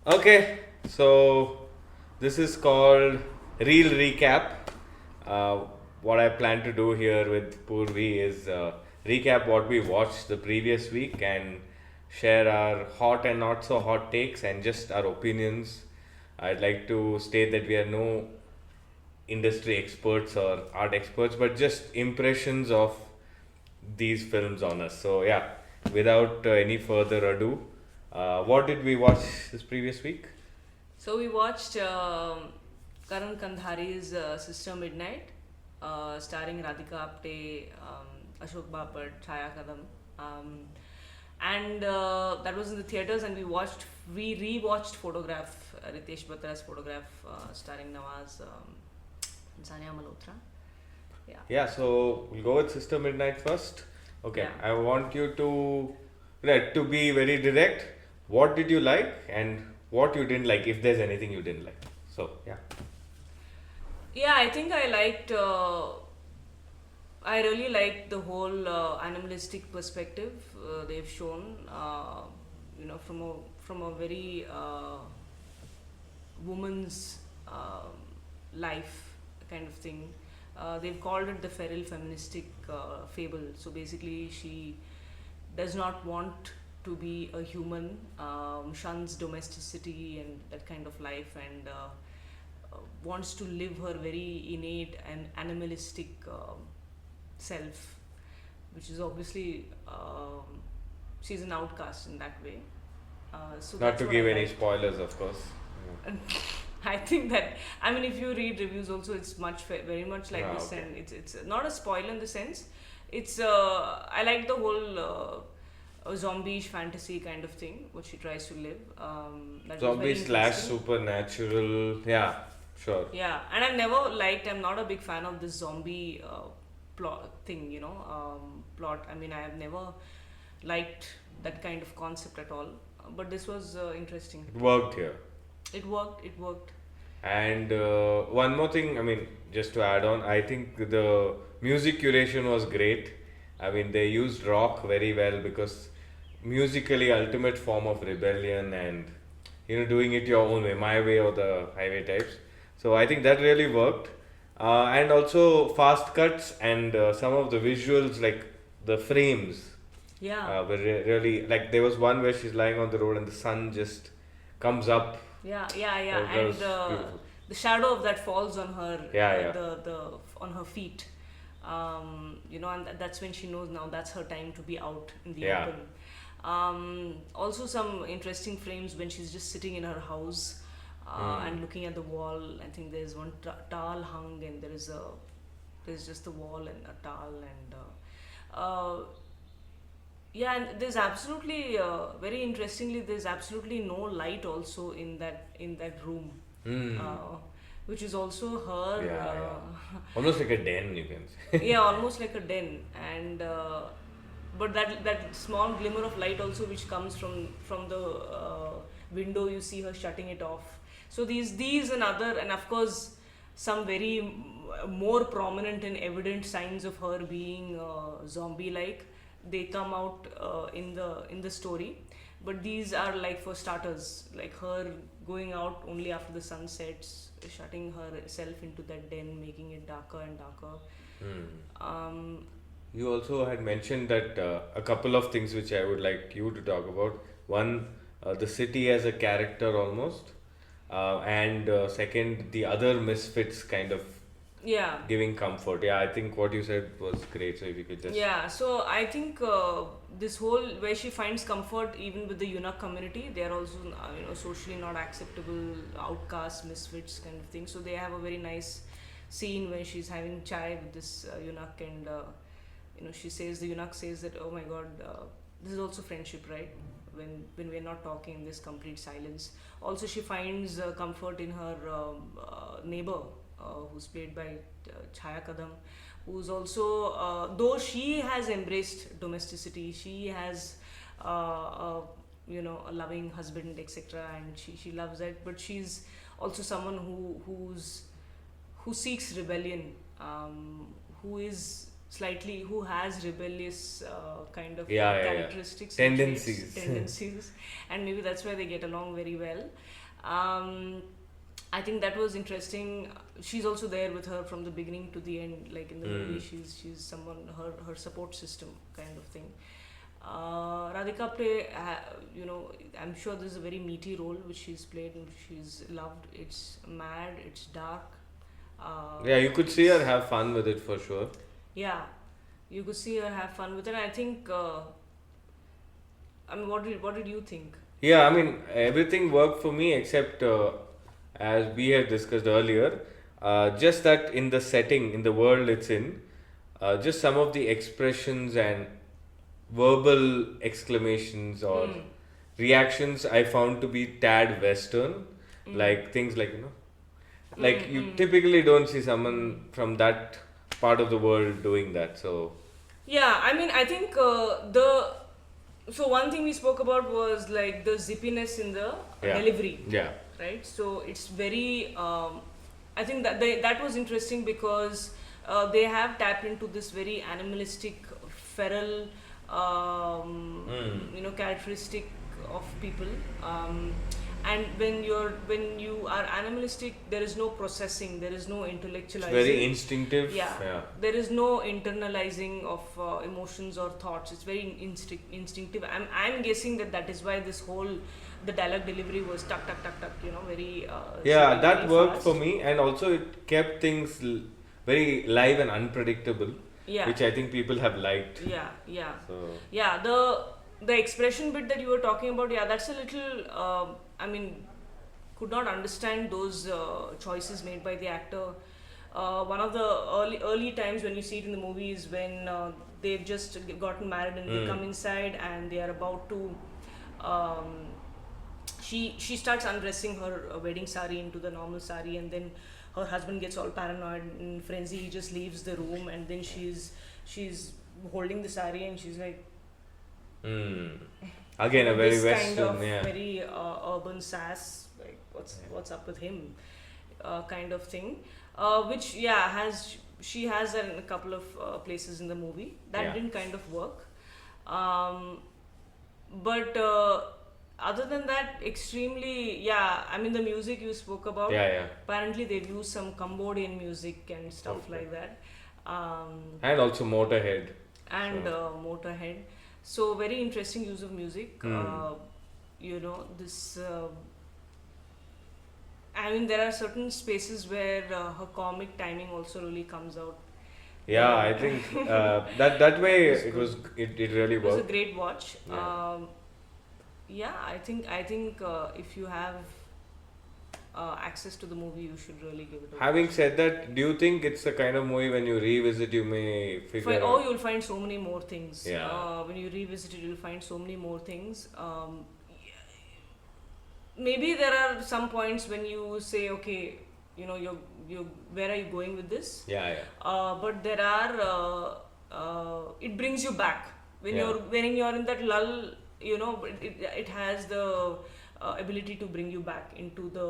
Okay, so this is called Real Recap. Uh, what I plan to do here with Purvi is recap what we watched the previous week and share our hot and not so hot takes and just our opinions. I'd like to state that we are no industry experts or art experts, but just impressions of these films on us. So, yeah, without any further ado, what did we watch this previous week? So we watched Karan Kandhari's Sister Midnight, starring Radhika Apte, Ashok Bapat, Chaya Kadam, um, and that was in the theaters. And we rewatched Photograph, Ritesh Batra's Photograph, starring Nawaz and Sania Malhotra. Yeah, Yeah, so we'll go with Sister Midnight first. Okay, yeah. I want you to be very direct. What did you like and what you didn't like, if there's anything you didn't like. So yeah. Yeah, I think I liked. I really liked the whole animalistic perspective they've shown. From a very woman's life kind of thing. They've called it the feral feministic fable. So basically, she does not want to be a human, shuns domesticity and that kind of life, and wants to live her very innate and animalistic self, which is obviously she's an outcast in that way. So Not that's to what I give any liked. spoilers, of course. And I think that, I mean, if you read reviews also, it's very much like Ah, this, okay. and it's not a spoiler in the sense. It's I like the whole zombie-ish fantasy kind of thing, what she tries to live. That was Zombie very slash interesting. supernatural. Yeah, sure. Yeah, and I've never liked. I'm not a big fan of this zombie plot thing. Plot. I mean, I have never liked that kind of concept at all. But this was interesting. It worked here. It worked. It worked. And one more thing, I mean, just to add on, I think the music curation was great. I mean, they used rock very well because musically, ultimate form of rebellion and doing it your own way, my way or the highway types. So I think that really worked. And also fast cuts and some of the visuals, like the frames, Yeah. were really like there was one where she's lying on the road and the sun just comes up. Yeah, yeah, yeah, That and was beautiful. the shadow of that falls on her, Yeah, yeah. the on her feet, and that's when she knows now that's her time to be out in the Yeah. open. Also, some interesting frames when she's just sitting in her house and looking at the wall. I think there's one towel hung, and there's just the wall and a towel, and yeah, and there's absolutely very interestingly, there's absolutely no light also in that room, Mm. which is also her. Yeah, yeah. Almost like a den, you can say. Yeah, almost like a den, and but that small glimmer of light also, which comes from the window, you see her shutting it off. So these and other, and of course some very more prominent and evident signs of her being zombie like, they come out in the story. But these are like, for starters, like her going out only after the sun sets, shutting herself into that den, making it darker and darker. um, You also had mentioned that a couple of things which I would like you to talk about. One, the city as a character almost, and second, the other misfits kind of yeah. giving comfort. Yeah, I think what you said was great. So if you could just. Yeah, so I think this whole where she finds comfort even with the eunuch community, they are also socially not acceptable, outcasts, misfits kind of thing. So they have a very nice scene where she's having chai with this eunuch, and the eunuch says that, oh my God, this is also friendship, right? When we're not talking in this complete silence. Also, she finds comfort in her neighbor, who's played by Chaya Kadam, who's also, though she has embraced domesticity, she has a loving husband, etc., and she loves it, but she's also someone who seeks rebellion, who is slightly who has rebellious kind of Yeah, yeah, yeah. characteristics and traits, Tendencies. tendencies, and maybe that's why they get along very well. Um, I think that was interesting. She's also there with her from the beginning to the end. Like in the movie, she's someone, her support system kind of thing. Radhika Apte, I'm sure this is a very meaty role which she's played and she's loved. It's mad, it's dark. Yeah, you could see her have fun with it for sure. Yeah, you could see her have fun with it. And I think, what did you think? Yeah, I mean, everything worked for me except, as we had discussed earlier, just that in the setting, in the world it's in, just some of the expressions and verbal exclamations or reactions I found to be tad Western. Like things like, like you typically don't see someone from that part of the world doing that. So, Yeah, I mean, I think so one thing we spoke about was like the zippiness in the yeah. delivery, Yeah. right? So it's very. I think that was interesting because they have tapped into this very animalistic, feral, characteristic of people. And when you are animalistic, there is no processing, there is no intellectualizing. Very instinctive. Yeah. There is no internalizing of emotions or thoughts. It's very instinctive. I'm guessing that is why the dialogue delivery was tuck tuck tuck tuck. Very. Yeah, that very worked fast. for me, and also it kept things very live and unpredictable, Yeah. which I think people have liked. Yeah. So, Yeah, the expression bit that you were talking about, yeah, that's a little. Could not understand those choices made by the actor. One of the early times when you see it in the movie is when they've just gotten married and they come inside and they are about to. She starts undressing her wedding sari into the normal sari, and then her husband gets all paranoid and frenzy. He just leaves the room, and then she's holding the sari and she's like. again, a very This Western, kind of yeah. very urban sass, like what's up with him, kind of thing, which she has that in a couple of places in the movie that Yeah. didn't kind of work, but other than that, extremely, yeah. I mean, the music you spoke about. Yeah. Apparently, they've used some Cambodian music and stuff Okay. like that. And also Motorhead. And Motorhead. So very interesting use of music. This. I mean, there are certain spaces where her comic timing also really comes out. Yeah, I think that way it really It was a worked. great watch. Yeah. I think if you have access to the movie, you should really give it a watch. Having said that, do you think it's the kind of movie when you revisit you may figure out? You'll find so many more things. Yeah. When you revisit it, you'll find so many more things. Maybe there are some points when you say, okay, you where are you going with this? Yeah. But there are it brings you back when Yeah. you're in that lull. It has the ability to bring you back into the.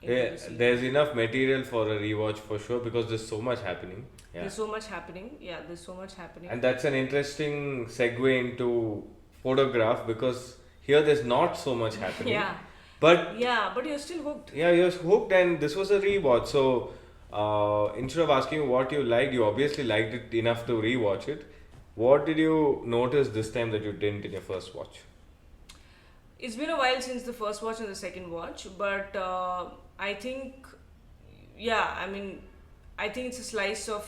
Yeah, scene. there's enough material for a rewatch for sure because there's so much happening. Yeah. There's so much happening. Yeah, there's so much happening. And that's an interesting segue into photograph because here there's not so much happening. Yeah. But But you're still hooked. yeah, you're hooked, and this was a rewatch. So instead of asking you what you liked, you obviously liked it enough to rewatch it. What did you notice this time that you didn't in your first watch? It's been a while since the first watch and the second watch, but I think, I think it's a slice of,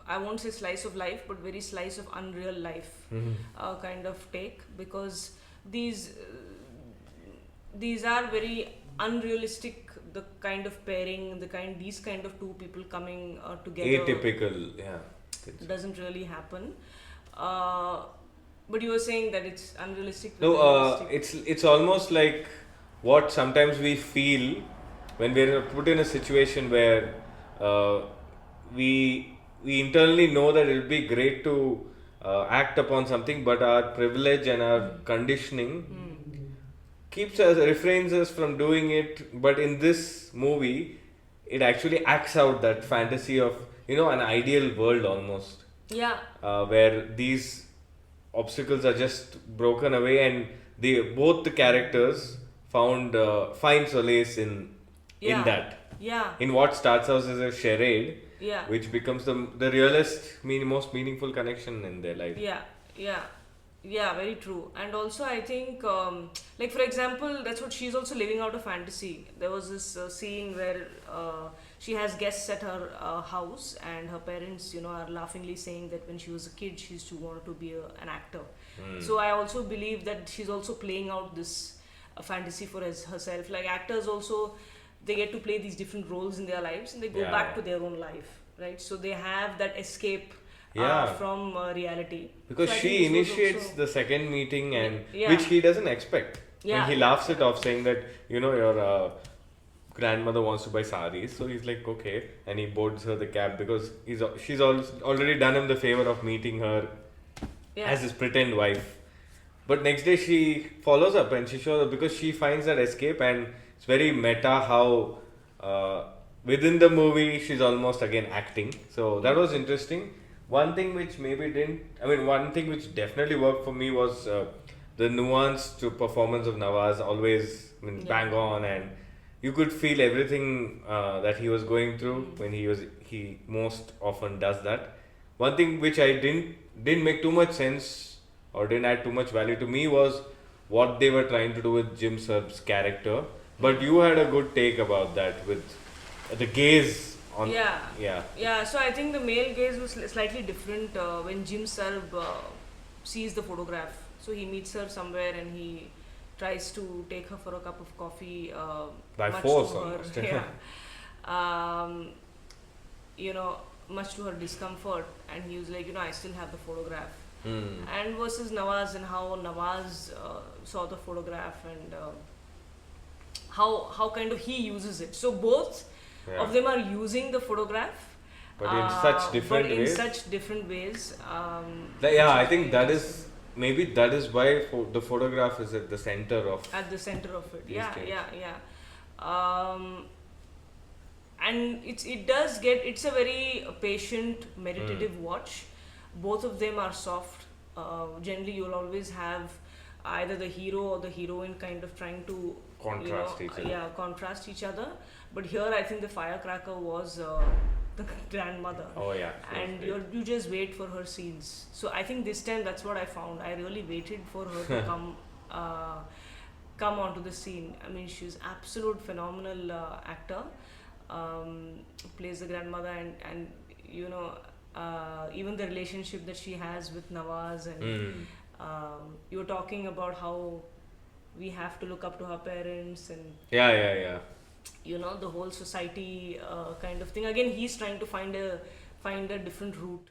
I won't say slice of life, but very slice of unreal life kind of take, because these are very unrealistic, the kind of pairing, these kind of two people coming together. Atypical, yeah. Doesn't really happen. But you were saying that it's unrealistic. No, realistic. it's almost like what sometimes we feel when we're put in a situation where we internally know that it will be great to act upon something, but our privilege and our conditioning keeps us, refrains us from doing it. But in this movie, it actually acts out that fantasy of an ideal world almost. Yeah. where these obstacles are just broken away, and both the characters find solace in Yeah. that. Yeah. In what starts out as a charade, Yeah. which becomes the realest, most meaningful connection in their life. Yeah, yeah, yeah, very true. And also, I think, like for example, that's what she's also living out a fantasy. There was this scene where she has guests at her house, and her parents, are laughingly saying that when she was a kid, she used to want to be an actor. So I also believe that she's also playing out this fantasy for herself. Like actors also, they get to play these different roles in their lives, and they go Yeah. back to their own life, right? So they have that escape Yeah. from reality. Because So I she think this was initiates also- the second meeting, and Yeah. which he doesn't expect. Yeah. And he laughs it off, saying that your grandmother wants to buy saris, so he's like, okay, and he boards her the cab because she's already done him the favor of meeting her Yeah. as his pretend wife. But next day she follows up and she shows up because she finds that escape, and it's very meta how within the movie she's almost again acting. So that was interesting. One thing which one thing which definitely worked for me was the nuanced performance of Nawaz. Always, Yeah. bang on, and you could feel everything that he was going through when he most often does that. One thing which I didn't make too much sense or didn't add too much value to me was what they were trying to do with Jim Serb's character. But you had a good take about that with the gaze on. Yeah. Yeah. Yeah, so I think the male gaze was slightly different when Jim Sarb sees the photograph. So he meets her somewhere and he tries to take her for a cup of coffee. By much force to her, almost. yeah. Much to her discomfort, and he was like, I still have the photograph. Hmm. And versus Nawaz, and how Nawaz saw the photograph, and how kind of he uses it. So both Yeah. of them are using the photograph, But in such different but in ways. such different ways. Yeah, I which think is that very is maybe that is why the photograph is at the center of. at the center of it. These Yeah, days. yeah. And it does get, it's a very patient, meditative watch. Both of them are soft. Generally, you'll always have either the hero or the heroine kind of trying to Contrast each other. Yeah, contrast each other. But here, I think the firecracker was the grandmother. Oh yeah. And you just wait for her scenes. So I think this time that's what I found. I really waited for her to come onto the scene. I mean, she's absolute phenomenal actor. Plays the grandmother, and even the relationship that she has with Nawaz, and you were talking about how we have to look up to her parents, and Yeah. the whole society kind of thing. Again, he's trying to find a different route